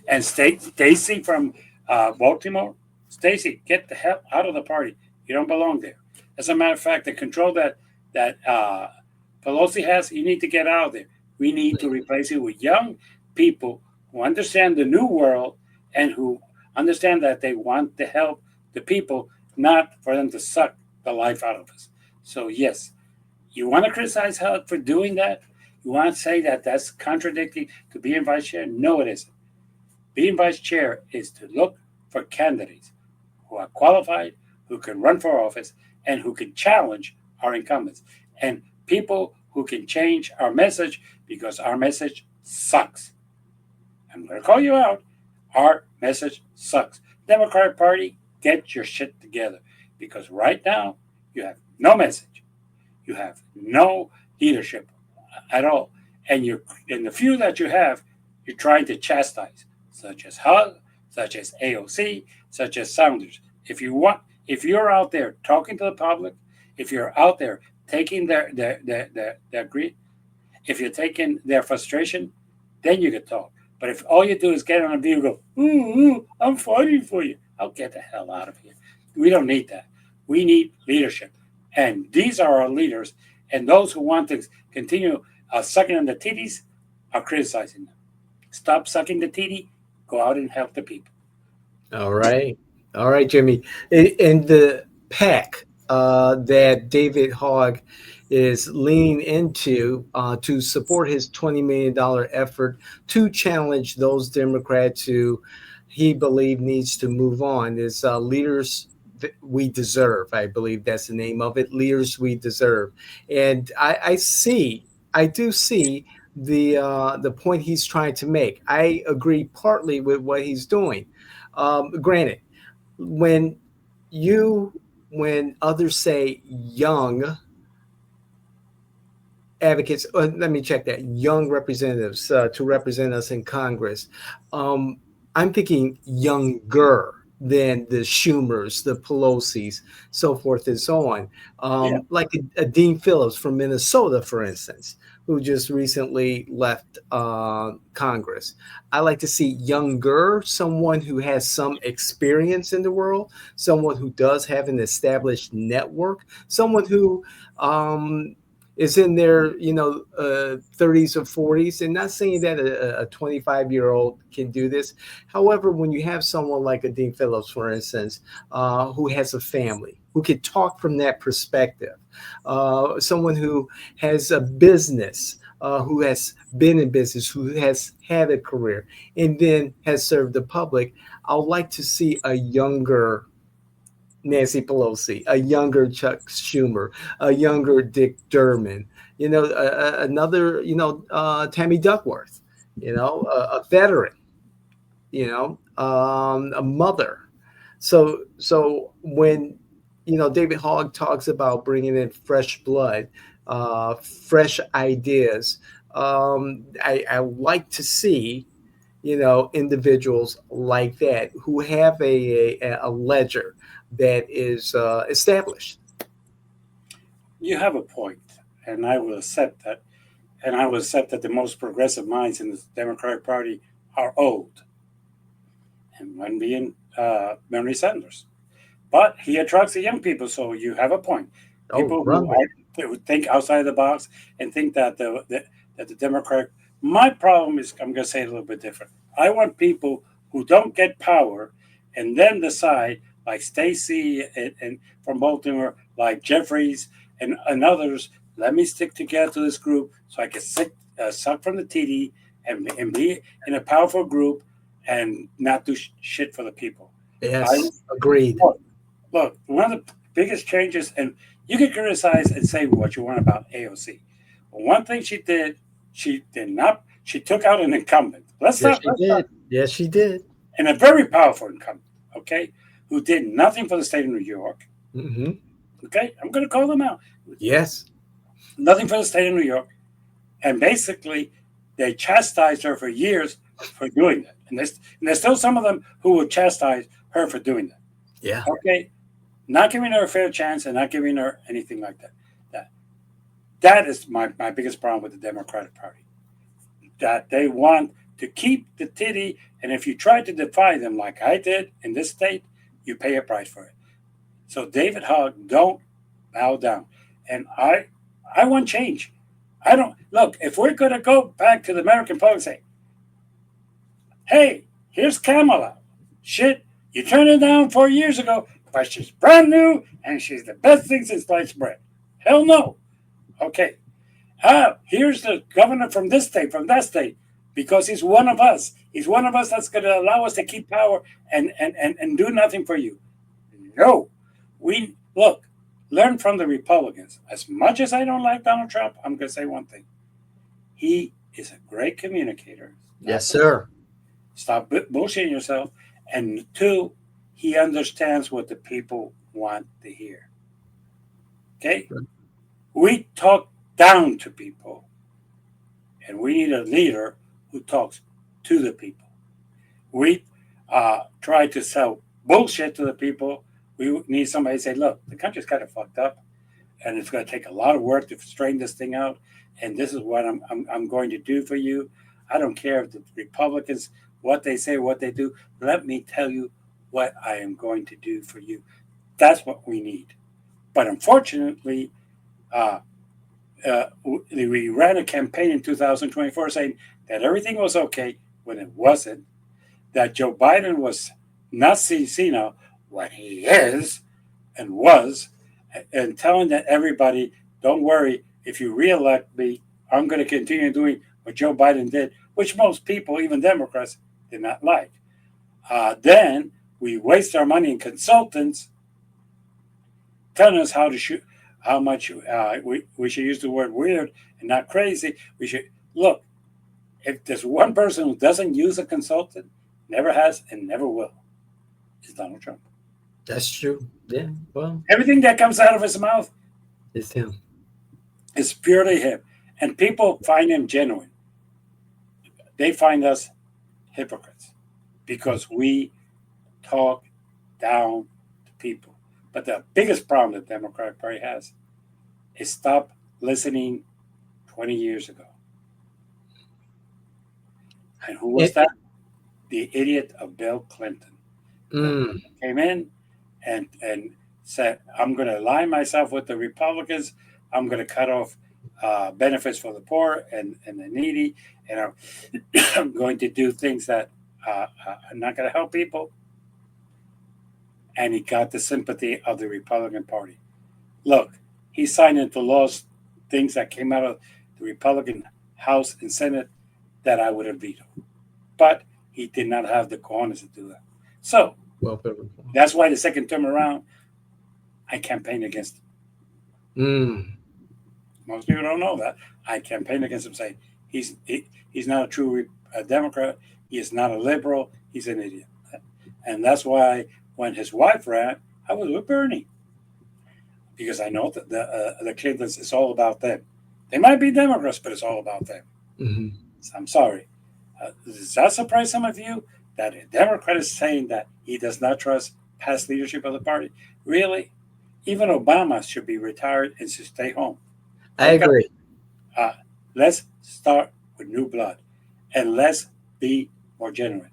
And Stacy from Baltimore, Stacy, get the hell out of the party. You don't belong there. As a matter of fact, the control that Pelosi has, you need to get out of there. We need to replace it with young people who understand the new world and who understand that they want to help the people, not for them to suck the life out of us. So yes, you want to criticize Hud for doing that? You want to say that that's contradicting to being vice chair? No, it isn't. Being vice chair is to look for candidates who are qualified, who can run for office, and who can challenge our incumbents, and people who can change our message because our message sucks. I'm going to call you out. Our message sucks. Democratic Party, get your shit together because right now you have no message. You have no leadership at all. And you're in the few that you have, you're trying to chastise, such as Hug, such as AOC, such as Sounders. If you're out there talking to the public, if you're out there taking their grief, if you're taking their frustration, then you can talk. But if all you do is get on a view and go, ooh, I'm fighting for you, I'll get the hell out of here. We don't need that. We need leadership. And these are our leaders. And those who want to continue sucking on the titties are criticizing them. Stop sucking the titty. Go out and help the people. all right. All right, Jimmy. In the pack that David Hogg is leaning into to support his $20 million effort to challenge those Democrats who he believed needs to move on. Is Leaders We Deserve. I believe that's the name of it. Leaders We Deserve. And I do see the point he's trying to make. I agree partly with what he's doing. Granted, when you when others say young advocates, let me check that, young representatives to represent us in Congress, um, I'm thinking younger than the Schumers, the Pelosi's, so forth and so on. Yeah. Like a Dean Phillips from Minnesota, for instance, who just recently left Congress. I like to see younger, someone who has some experience in the world, someone who does have an established network, someone who is in their 30s or 40s, and not saying that a 25-year-old can do this. However, when you have someone like a Dean Phillips, for instance, who has a family, who can talk from that perspective, someone who has a business, who has been in business, who has had a career, and then has served the public, I would like to see a younger Nancy Pelosi, a younger Chuck Schumer, a younger Dick Durbin, another, Tammy Duckworth, a veteran, a mother. So when, David Hogg talks about bringing in fresh blood, fresh ideas, I like to see, individuals like that who have a ledger that is established. You have a point, and I will accept that. And I will accept that the most progressive minds in the Democratic Party are old, and one being Bernie Sanders. But he attracts the young people, so you have a point. Oh, People who runway. who think outside the box and think that the Democratic. My problem is, I'm going to say it a little bit different. I want people who don't get power and then decide, like Stacey and from Baltimore, like Jeffries and others. Let me stick together to this group so I can suck from the TD and be in a powerful group and not do shit for the people. I Yes, agreed. look, one of the biggest changes, and you can criticize and say what you want about AOC. But one thing she did not, she took out an incumbent. Yes, she did. Yes, she did. And a very powerful incumbent, okay, who did nothing for the state of New York. Hmm. Okay, I'm going to call them out. Yes. Nothing for the state of New York. And basically, they chastised her for years for doing that. And there's still some of them who would chastise her for doing that. Yeah. Okay, not giving her a fair chance and not giving her anything like that. That that is my biggest problem with the Democratic Party. That they want to keep the titty, and if you try to defy them like I did in this state, you pay a price for it. So David Hogg, don't bow down. And I want change. I don't look, if we're gonna go back to the American public and say, hey, here's Kamala. Shit, you turned it down 4 years ago, but she's brand new and she's the best thing since sliced bread. Hell no. Okay. Here's the governor from this state, from that state, because he's one of us. He's one of us that's going to allow us to keep power and do nothing for you. No. We look, learn from the Republicans. As much as I don't like Donald Trump, I'm going to say one thing. He is a great communicator. Yes, sir. Stop bullshitting yourself. And two, he understands what the people want to hear. Okay? We talk down to people, and we need a leader who talks to the people. We try to sell bullshit to the people. We need somebody to say, look, the country's kind of fucked up, and it's going to take a lot of work to straighten this thing out. And this is what I'm going to do for you. I don't care if the Republicans, what they say, what they do. Let me tell you what I am going to do for you. That's what we need. But unfortunately, uh, we ran a campaign in 2024 saying that everything was okay when it wasn't, that Joe Biden was not senile when he is and was, and telling that everybody don't worry, if you reelect me, I'm going to continue doing what Joe Biden did, which most people, even Democrats, did not like. Then we waste our money in consultants telling us how to shoot, how much we should use the word weird and not crazy. We should look. If there's one person who doesn't use a consultant, never has and never will, is Donald Trump. That's true. Yeah. Well, Everything that comes out of his mouth it's him. is purely him, and people find him genuine. They find us hypocrites because we talk down to people. But the biggest problem the Democratic Party has is stop listening 20 years ago. And who was It, that? The idiot of Bill Clinton. Bill mm, Clinton came in and said, I'm going to align myself with the Republicans. I'm going to cut off benefits for the poor and the needy. And I'm going to do things that are not going to help people. And he got the sympathy of the Republican Party. Look, he signed into laws things that came out of the Republican House and Senate that I would have vetoed. But he did not have the cojones to do that. So welfare that's why the second term around, I campaigned against him. reform. Most people don't know that. I campaigned against him saying he's not a true Democrat. He is not a liberal. He's an idiot. And that's why when his wife ran, I was with Bernie. Because I know that the Clintons, it's all about them. They might be Democrats, but it's all about them. Hmm. So I'm sorry. Does that surprise some of you that a Democrat is saying that he does not trust past leadership of the party? Really? Even Obama should be retired and should stay home. I Wake up. agree. Let's start with new blood and let's be more genuine.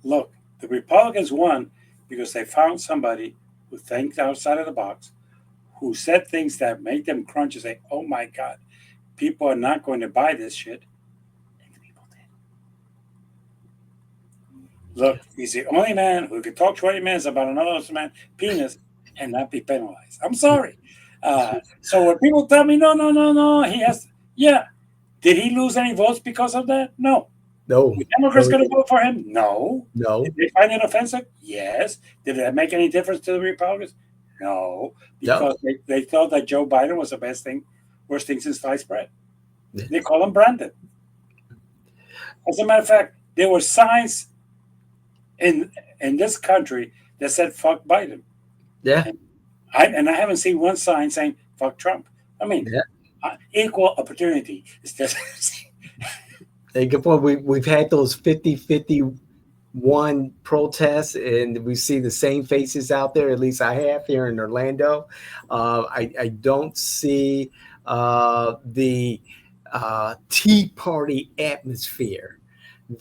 Look, the Republicans won because they found somebody who thinks outside of the box, who said things that made them crunch and say, oh my God, people are not going to buy this shit. And the people did. Look, he's the only man who could talk 20 minutes about another man's penis and not be penalized. I'm sorry. So when people tell me, no, no, no, no, he has, yeah. Did he lose any votes because of that? No. No. Were Democrats going to vote for him? No. No. Did they find it offensive? Yes. Did it make any difference to the Republicans? No. Because they thought that Joe Biden was the best thing, worst thing since sliced bread. They call him Brandon. As a matter of fact, there were signs in this country that said "fuck Biden." Yeah. And I haven't seen one sign saying "fuck Trump." I mean, equal opportunity. It's just We've had those 50-51 protests, and we see the same faces out there. At least I have here in Orlando. I don't see the Tea Party atmosphere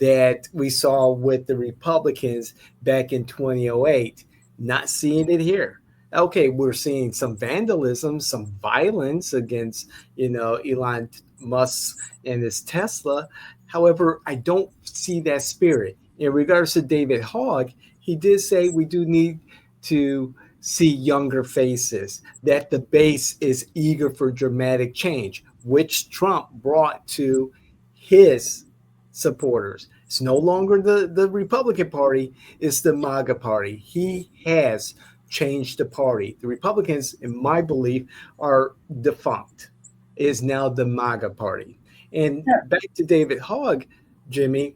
that we saw with the Republicans back in 2008. Not seeing it here. Okay, we're seeing some vandalism, some violence against, Elon Musk and his Tesla. However, I don't see that spirit. In regards to David Hogg, he did say we do need to see younger faces, that the base is eager for dramatic change, which Trump brought to his supporters. It's no longer the Republican Party, it's the MAGA Party. He has changed the party. The Republicans, in my belief, are defunct. It is now the MAGA Party. And yeah. back to David Hogg, Jimmy,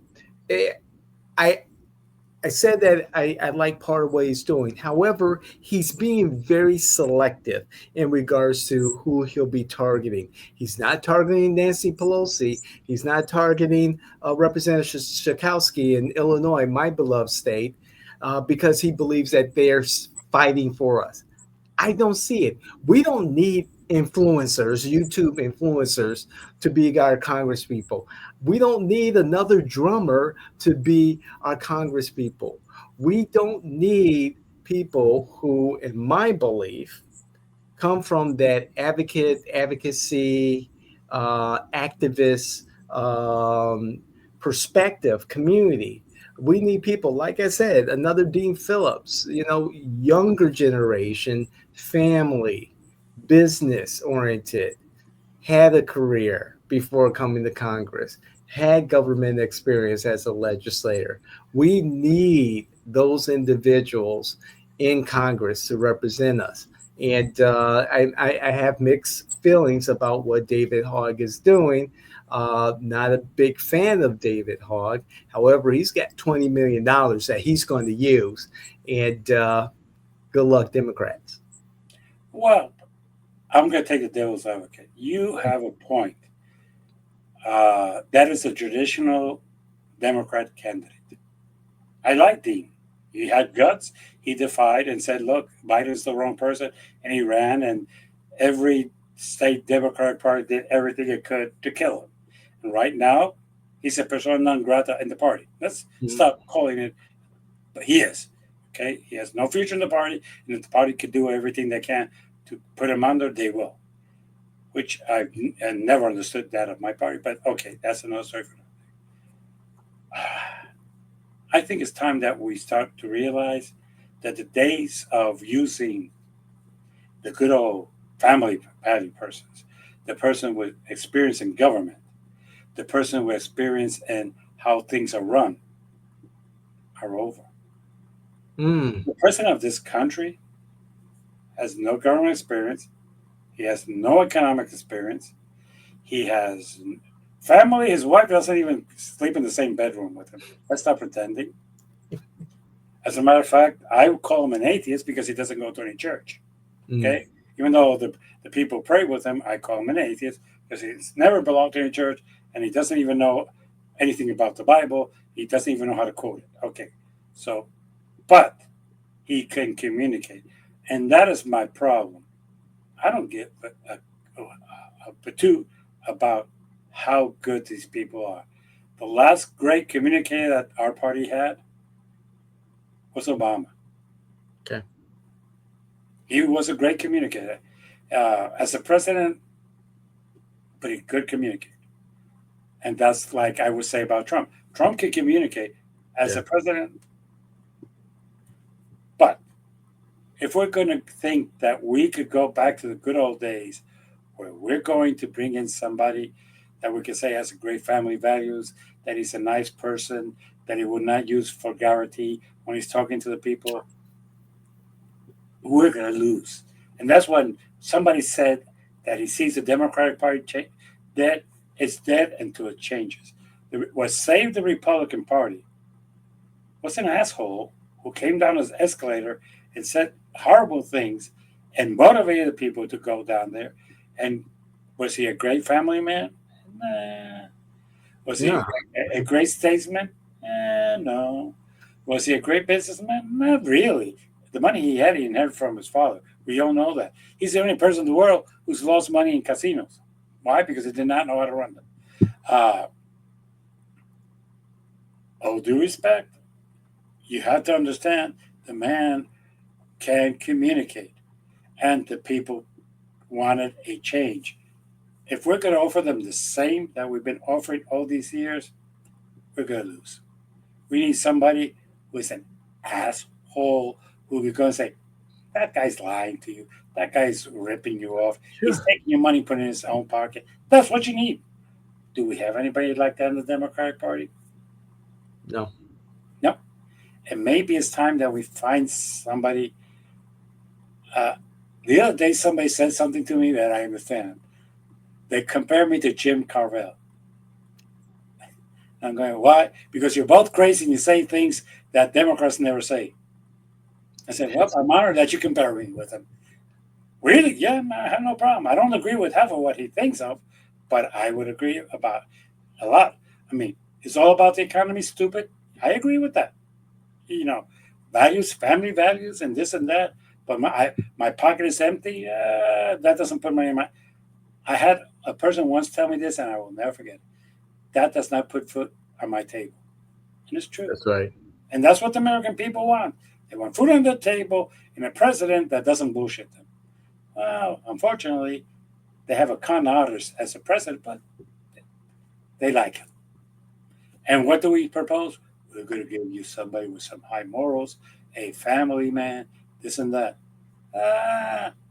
I I said that I like part of what he's doing. However, he's being very selective in regards to who he'll be targeting. He's not targeting Nancy Pelosi. He's not targeting Representative Schakowsky in Illinois, my beloved state, because he believes that they're fighting for us. I don't see it. We don't need influencers, YouTube influencers, to be our Congress people. We don't need another drummer to be our Congress people. We don't need people who, in my belief, come from that advocacy, activist perspective community. We need people, like I said, another Dean Phillips, younger generation, family, business oriented. had a career before coming to Congress, had government experience as a legislator. We need those individuals in Congress to represent us. And I have mixed feelings about what David Hogg is doing. Not a big fan of David Hogg. However, he's got $20 million that he's going to use. And good luck, Democrats. Well, I'm going to take the devil's advocate. You have a point. That is a traditional Democrat candidate. I like Dean. He had guts. He defied and said, "Look, Biden's the wrong person," and he ran. And every state Democratic Party did everything it could to kill him. And right now, he's a persona non grata in the party. Let's Mhm. stop calling it, but he is. Okay, he has no future in the party, and if the party could do everything they can to put him under, they will. Which I never understood that of my party. But okay, that's another story for now. I think it's time that we start to realize that the days of using the good old family patty persons, the person with experience in government, the person with experience in how things are run, are over. Mm. The president of this country has no government experience. He has no economic experience. He has family. His wife doesn't even sleep in the same bedroom with him. Let's stop pretending. As a matter of fact, I would call him an atheist because he doesn't go to any church. Mm. Okay? Even though the people pray with him, I call him an atheist because he's never belonged to any church and he doesn't even know anything about the Bible. He doesn't even know how to quote it. Okay. So, but he can communicate. And that is my problem. I don't give a two about how good these people are. The last great communicator that our party had was Obama. Okay. He was a great communicator. As a president, but he could communicate. And that's like I would say about Trump. Trump can communicate as Yeah. a president, but if we're going to think that we could go back to the good old days where we're going to bring in somebody that we can say has a great family values, that he's a nice person, that he would not use vulgarity when he's talking to the people, we're going to lose. And that's when somebody said that he sees the Democratic Party dead. It's dead until it changes. What saved the Republican Party was an asshole who came down his escalator and said horrible things and motivated the people to go down there. And was he a great family man? Nah. Was he No. a great statesman? No. Was he a great businessman? Not really. The money he had, he inherited from his father. We all know that. He's the only person in the world who's lost money in casinos. Why? Because he did not know how to run them. Uh, all due respect, you have to understand the man can communicate, and the people wanted a change. If we're going to offer them the same that we've been offering all these years, we're going to lose. We need somebody who is an asshole who we're going to say, that guy's lying to you. That guy's ripping you off. He's Sure. taking your money, putting it in his own pocket. That's what you need. Do we have anybody like that in the Democratic Party? No. No. And maybe it's time that we find somebody. Uh, the other day, somebody said something to me that I understand. They compare me to Jim Carvell. I'm going, why? Because you're both crazy and you say things that Democrats never say. I said, well, I'm honored that you compare me with him. Really? Yeah, I have no problem. I don't agree with half of what he thinks of, but I would agree about a lot. I mean, it's all about the economy, stupid. I agree with that. You know, values, family values, and this and that. But my pocket is empty. That doesn't put money in my. I had a person once tell me this, and I will never forget. That does not put food on my table, and it's true. That's right. And that's what the American people want. They want food on the table and a president that doesn't bullshit them. Well, unfortunately, they have a con artist as a president, but they like him. And what do we propose? We're going to give you somebody with some high morals, a family man, this and that.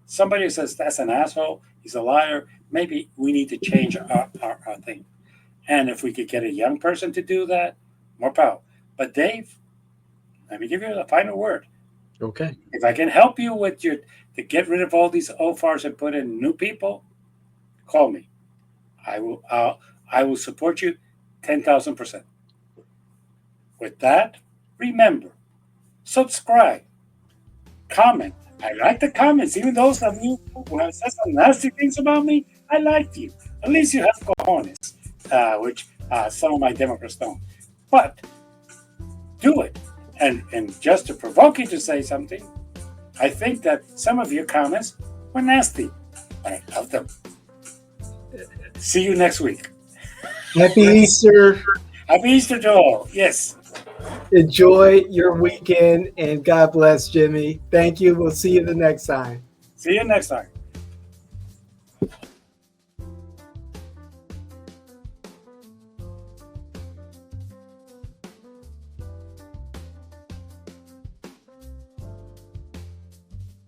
Somebody who says that's an asshole, he's a liar, maybe we need to change our thing. And if we could get a young person to do that, more power. But Dave, let me give you the final word. Okay. If I can help you with your to get rid of all these OFARs and put in new people, call me. I will support you 10,000%. With that, remember, subscribe, comment. I like the comments, even those of you who have said some nasty things about me. I like you. At least you have cojones, which some of my Democrats don't. But do it. And just to provoke you to say something, I think that some of your comments were nasty, but I love them. See you next week. Happy Easter. Happy Easter to all. Yes. Enjoy your weekend and God bless, Jimmy. Thank you. We'll see you the next time. See you next time.